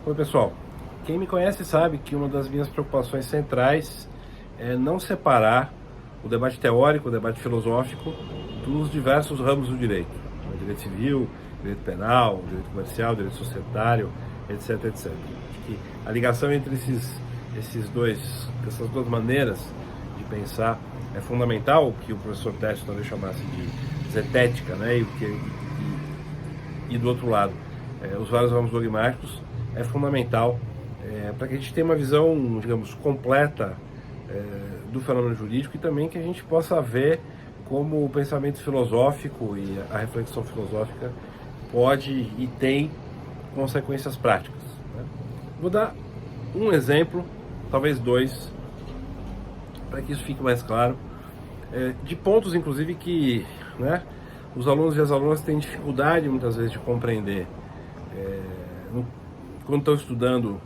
Oi pessoal, quem me conhece sabe que uma das minhas preocupações centrais é não separar o debate teórico, o debate filosófico dos diversos ramos do direito. O direito civil, direito penal, direito comercial, direito societário, etc, etc. Acho que a ligação entre essas duas maneiras de pensar é fundamental, o que o professor Tércio talvez chamasse de zetética, né? E do outro lado, os vários ramos dogmáticos é fundamental para que a gente tenha uma visão, digamos, completa do fenômeno jurídico e também que a gente possa ver como o pensamento filosófico e a reflexão filosófica pode e tem consequências práticas, né? Vou dar um exemplo, talvez dois, para que isso fique mais claro, de pontos, inclusive, que, né, os alunos e as alunas têm dificuldade, muitas vezes, de compreender quando estão estudando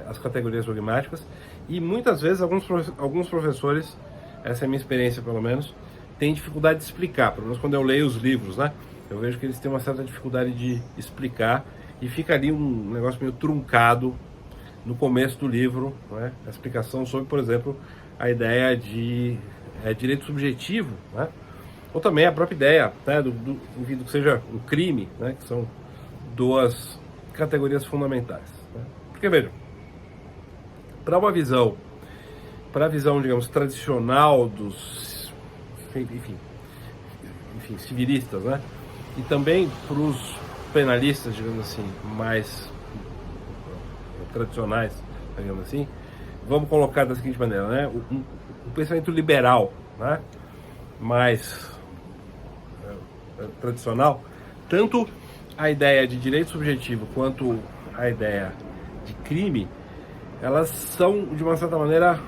as categorias dogmáticas, e muitas vezes alguns professores, essa é a minha experiência pelo menos, têm dificuldade de explicar, pelo menos quando eu leio os livros, né? Eu vejo que eles têm uma certa dificuldade de explicar e fica ali um negócio meio truncado no começo do livro, né? A explicação sobre, por exemplo, a ideia de direito subjetivo, né? Ou também a própria ideia, né, do que seja o crime, né? Que são duas categorias fundamentais, né? Porque, vejam, para a visão, digamos, tradicional dos, enfim, civilistas, né? E também para os penalistas, digamos assim, mais tradicionais, digamos assim, vamos colocar da seguinte maneira, né? O pensamento liberal, né? Mais tradicional, tanto a ideia de direito subjetivo quanto a ideia de crime, elas são, de uma certa maneira,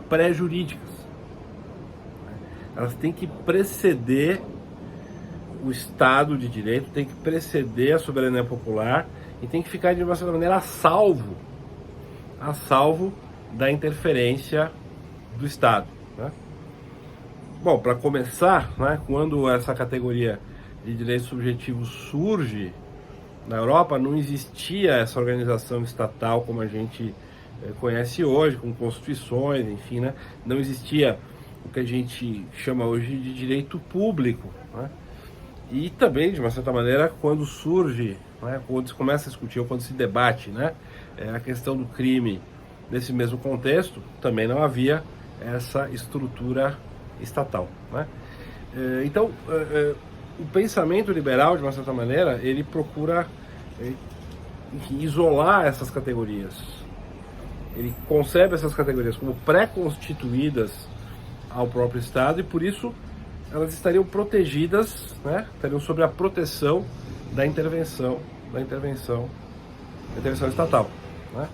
pré-jurídicas. Elas têm que preceder o Estado de Direito, tem que preceder a soberania popular e tem que ficar, de uma certa maneira, a salvo da interferência do Estado, né? Bom, para começar, né, quando essa categoria de direito subjetivo surge na Europa, não existia essa organização estatal como a gente conhece hoje, com constituições, enfim, né? Não existia o que a gente chama hoje de direito público, né? E também, de uma certa maneira, quando surge, né, quando se começa a discutir ou quando se debate, né, a questão do crime nesse mesmo contexto, também não havia essa estrutura estatal, né? Então, o pensamento liberal, de uma certa maneira, ele procura isolar essas categorias. Ele concebe essas categorias como pré-constituídas ao próprio Estado e, por isso, elas estariam protegidas, né? Estariam sob a proteção da intervenção estatal, né?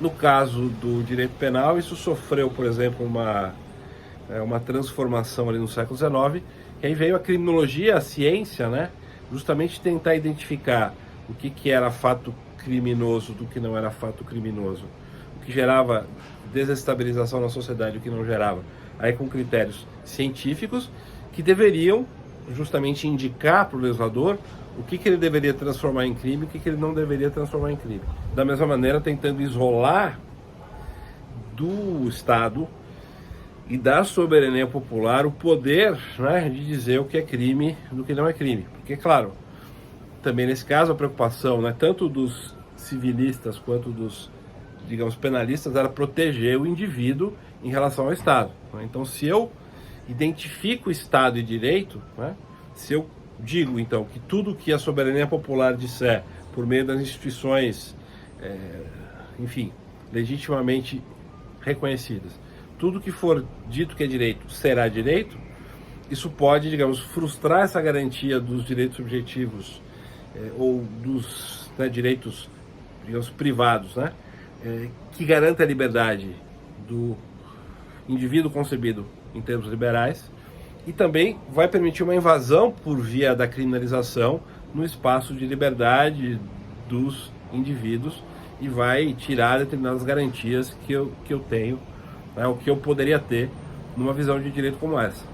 No caso do direito penal, isso sofreu, por exemplo, uma transformação ali no século XIX, que aí veio a criminologia, a ciência, né? Justamente tentar identificar o que era fato criminoso do que não era fato criminoso, o que gerava desestabilização na sociedade, o que não gerava, aí com critérios científicos que deveriam justamente indicar para o legislador o que ele deveria transformar em crime e o que ele não deveria transformar em crime. Da mesma maneira, tentando isolar do Estado e da soberania popular o poder, né, de dizer o que é crime do que não é crime. Porque, claro, também nesse caso a preocupação, né, tanto dos civilistas quanto dos, digamos, penalistas era proteger o indivíduo em relação ao Estado, né? Então, se eu identifico Estado e direito, né, se eu digo, então, que tudo que a soberania popular disser por meio das instituições, enfim, legitimamente reconhecidas, tudo que for dito que é direito será direito, isso pode, digamos, frustrar essa garantia dos direitos subjetivos ou dos, né, direitos, digamos, privados, né, que garante a liberdade do indivíduo concebido em termos liberais, e também vai permitir uma invasão por via da criminalização no espaço de liberdade dos indivíduos e vai tirar determinadas garantias que eu tenho, né, o que eu poderia ter numa visão de direito como essa.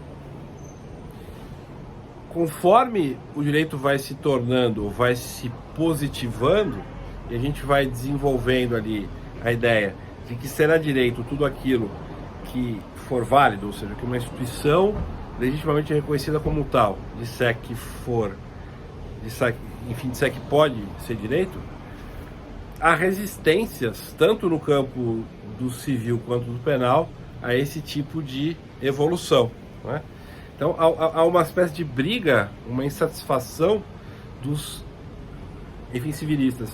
Conforme o direito vai se tornando, vai se positivando, e a gente vai desenvolvendo ali a ideia de que será direito tudo aquilo que for válido, ou seja, que uma instituição legitimamente reconhecida como tal disser que disser que pode ser direito, há resistências, tanto no campo do civil quanto do penal, a esse tipo de evolução, né? Então há uma espécie de briga, uma insatisfação dos, civilistas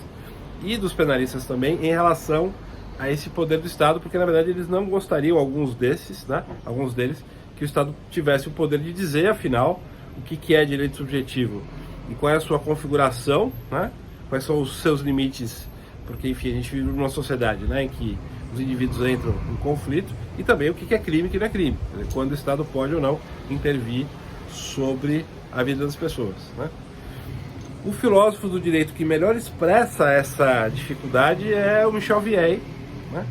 e dos penalistas também em relação a esse poder do Estado, porque na verdade eles não gostariam, alguns deles, que o Estado tivesse o poder de dizer, afinal, o que é direito subjetivo e qual é a sua configuração, né? Quais são os seus limites, porque enfim, a gente vive numa sociedade, né, em que os indivíduos entram em conflito, e também o que é crime e o que não é crime, quando o Estado pode ou não intervir sobre a vida das pessoas, né? O filósofo do direito que melhor expressa essa dificuldade é o Michel Vieille, né?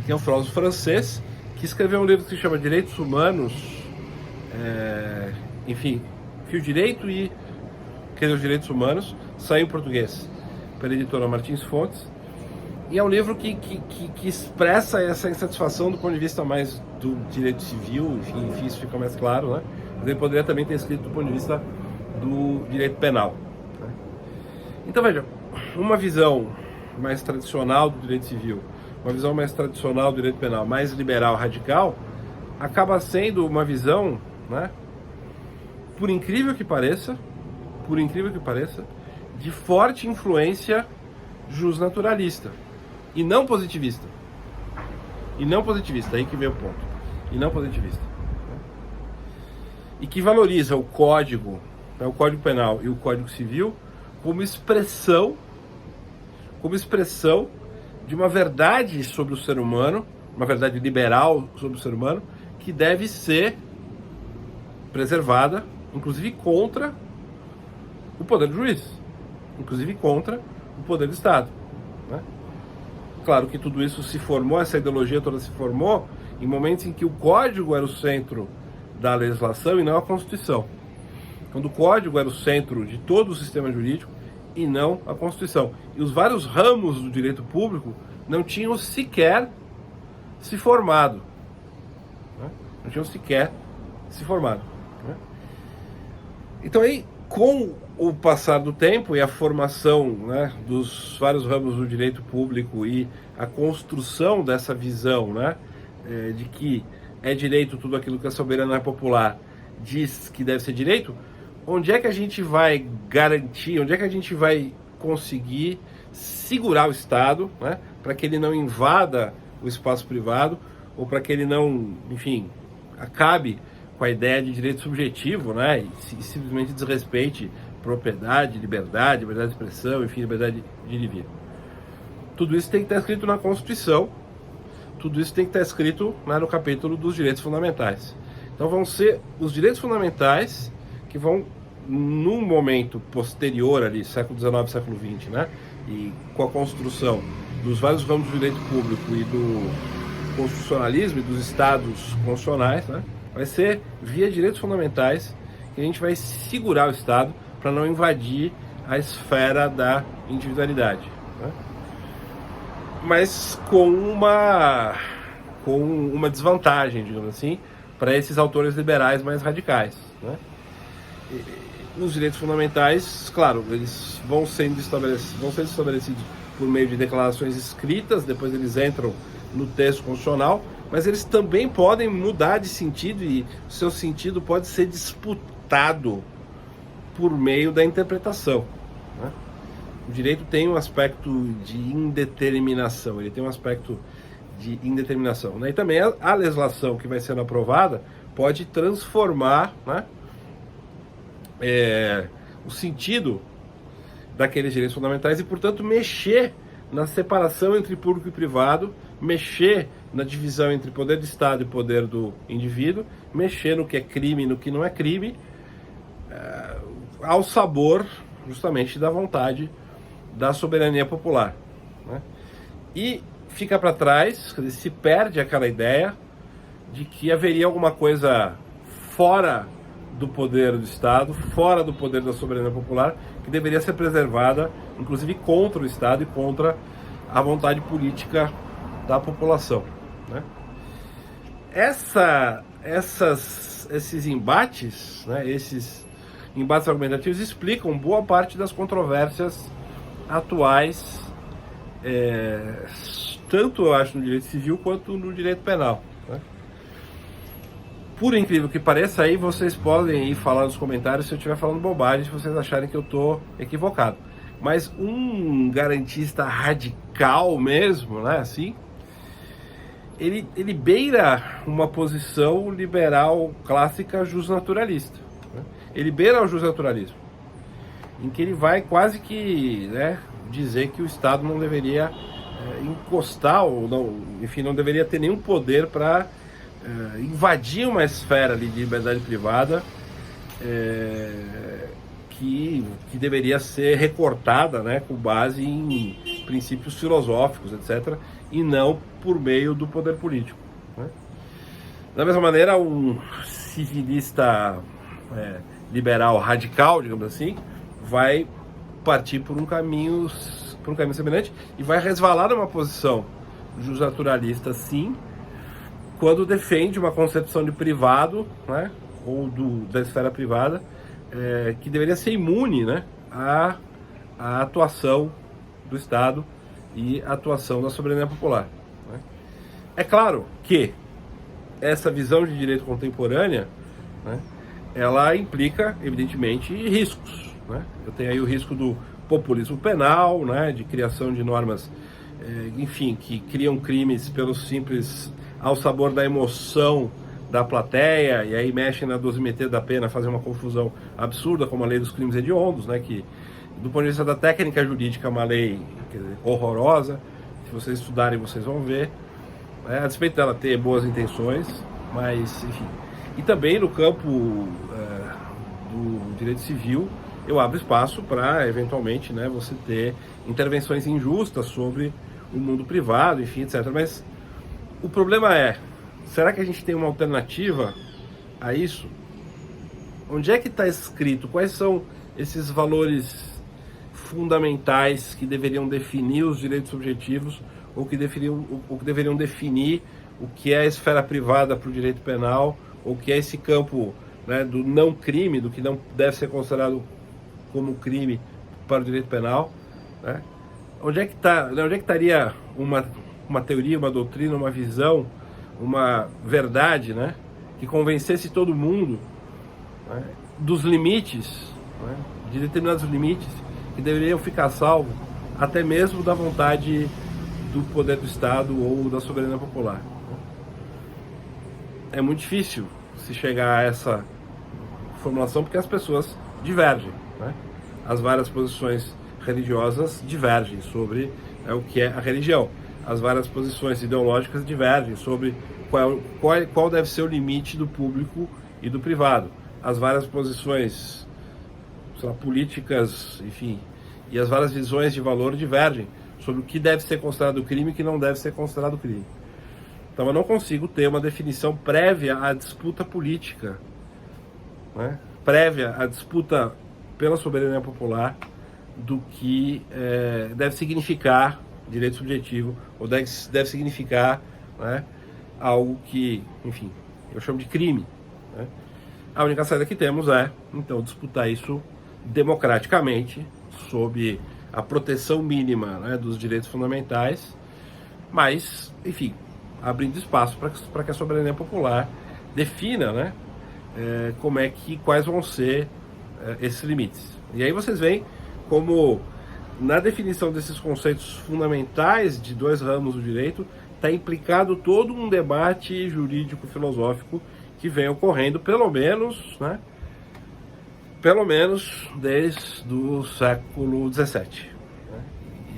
Que é um filósofo francês que escreveu um livro que se chama Direitos Humanos, que o direito e os direitos humanos, saiu em português pela editora Martins Fontes, e é um livro que expressa essa insatisfação do ponto de vista mais do direito civil, enfim, isso fica mais claro, né? Mas ele poderia também ter escrito do ponto de vista do direito penal, né? Então veja, uma visão mais tradicional do direito civil, uma visão mais tradicional do direito penal, mais liberal, radical, acaba sendo uma visão, né, por incrível que pareça, de forte influência justnaturalista e não positivista. Aí que vem o ponto. E não positivista. E que valoriza o Código, né, o Código Penal e o Código Civil como expressão de uma verdade sobre o ser humano, uma verdade liberal sobre o ser humano, que deve ser preservada, inclusive contra o poder do juiz, inclusive contra o poder do Estado, né? Claro que tudo isso se formou, essa ideologia toda se formou em momentos em que o Código era o centro da legislação e não a Constituição. Quando o Código era o centro de todo o sistema jurídico e não a Constituição. E os vários ramos do direito público não tinham sequer se formado, né? Né? Então aí, com o passar do tempo e a formação, né, dos vários ramos do direito público e a construção dessa visão, né, de que é direito tudo aquilo que a soberania popular diz que deve ser direito, onde é que a gente vai garantir, onde é que a gente vai conseguir segurar o Estado, né, para que ele não invada o espaço privado, ou para que ele não, enfim, acabe com a ideia de direito subjetivo, né, e simplesmente desrespeite propriedade, liberdade de expressão, enfim, liberdade de indivíduo. Tudo isso tem que estar escrito na Constituição, tudo isso tem que estar escrito, né, no capítulo dos direitos fundamentais. Então vão ser os direitos fundamentais que vão, num momento posterior ali, século XIX, século XX, né, e com a construção dos vários ramos do direito público e do constitucionalismo e dos estados constitucionais, né, vai ser via direitos fundamentais que a gente vai segurar o Estado para não invadir a esfera da individualidade, né? Mas com uma desvantagem, digamos assim, para esses autores liberais mais radicais, né? Os direitos fundamentais, claro, eles vão sendo estabelecidos por meio de declarações escritas, depois eles entram no texto constitucional, mas eles também podem mudar de sentido e o seu sentido pode ser disputado por meio da interpretação, né? O direito tem um aspecto de indeterminação, né? E também a legislação que vai sendo aprovada pode transformar, né, o sentido daqueles direitos fundamentais e, portanto, mexer na separação entre público e privado, mexer na divisão entre poder do Estado e poder do indivíduo, mexer no que é crime e no que não é crime, ao sabor justamente da vontade da soberania popular, né? E fica para trás, se perde aquela ideia de que haveria alguma coisa fora do poder do Estado, fora do poder da soberania popular, que deveria ser preservada, inclusive contra o Estado e contra a vontade política da população, né? Esses embates, né, esses embates argumentativos explicam boa parte das controvérsias atuais, tanto eu acho no direito civil quanto no direito penal, né? Por incrível que pareça, aí vocês podem ir falar nos comentários se eu estiver falando bobagem, se vocês acharem que eu estou equivocado. Mas um garantista radical mesmo, né, assim, ele beira uma posição liberal clássica justnaturalista, né? Ele beira o justnaturalismo, em que ele vai quase que, né, dizer que o Estado não deveria encostar, ou não, enfim, não deveria ter nenhum poder para invadir uma esfera ali de liberdade privada que deveria ser recortada, né, com base em princípios filosóficos, etc., e não por meio do poder político, né? Da mesma maneira, um civilista liberal radical, digamos assim, vai partir por um caminho semelhante e vai resvalar numa posição justnaturalista, sim, quando defende uma concepção de privado, né, ou da esfera privada, que deveria ser imune, né, à atuação do Estado e à atuação da soberania popular, né? É claro que essa visão de direito contemporânea, né, ela implica, evidentemente, riscos, né? Eu tenho aí o risco do populismo penal, né, de criação de normas, enfim, que criam crimes pelo simples ao sabor da emoção da plateia, e aí mexem na dosimetria da pena, fazem uma confusão absurda, como a lei dos crimes hediondos, né, que do ponto de vista da técnica jurídica é uma lei, quer dizer, horrorosa. Se vocês estudarem, vocês vão ver, a despeito dela ter boas intenções, mas enfim. E também no campo do direito civil, eu abro espaço para, eventualmente, né, você ter intervenções injustas sobre o mundo privado, enfim, etc. Mas o problema é, será que a gente tem uma alternativa a isso? Onde é que está escrito? Quais são esses valores fundamentais que deveriam definir os direitos subjetivos, ou que deveriam definir o que é a esfera privada para o direito penal, ou o que é esse campo, né, do não crime, do que não deve ser considerado como crime para o direito penal, né? Onde é que estaria uma teoria, uma doutrina, uma visão, uma verdade, né, que convencesse todo mundo, né, dos limites, né, de determinados limites que deveriam ficar salvos até mesmo da vontade do poder do Estado ou da soberania popular? É muito difícil se chegar a essa formulação porque as pessoas divergem, né? As várias posições religiosas divergem sobre o que é a religião. As várias posições ideológicas divergem sobre qual deve ser o limite do público e do privado. As várias posições, sei lá, políticas, enfim, e as várias visões de valor divergem sobre o que deve ser considerado crime e o que não deve ser considerado crime. Então eu não consigo ter uma definição prévia à disputa política, né, prévia à disputa pela soberania popular, do que deve significar direito subjetivo, ou deve significar, né, algo que, enfim, eu chamo de crime, né? A única saída que temos é, então, disputar isso democraticamente, sob a proteção mínima, né, dos direitos fundamentais, mas, enfim, abrindo espaço para que a soberania popular defina, né, quais vão ser esses limites. E aí vocês veem como, na definição desses conceitos fundamentais de dois ramos do direito, está implicado todo um debate jurídico-filosófico que vem ocorrendo, pelo menos desde o século XVII. Né?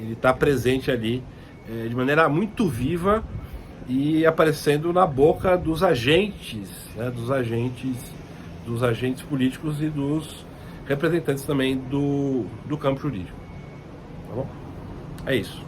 Ele está presente ali de maneira muito viva e aparecendo na boca dos agentes, né? dos agentes políticos e dos representantes também do campo jurídico. Tá bom? É isso.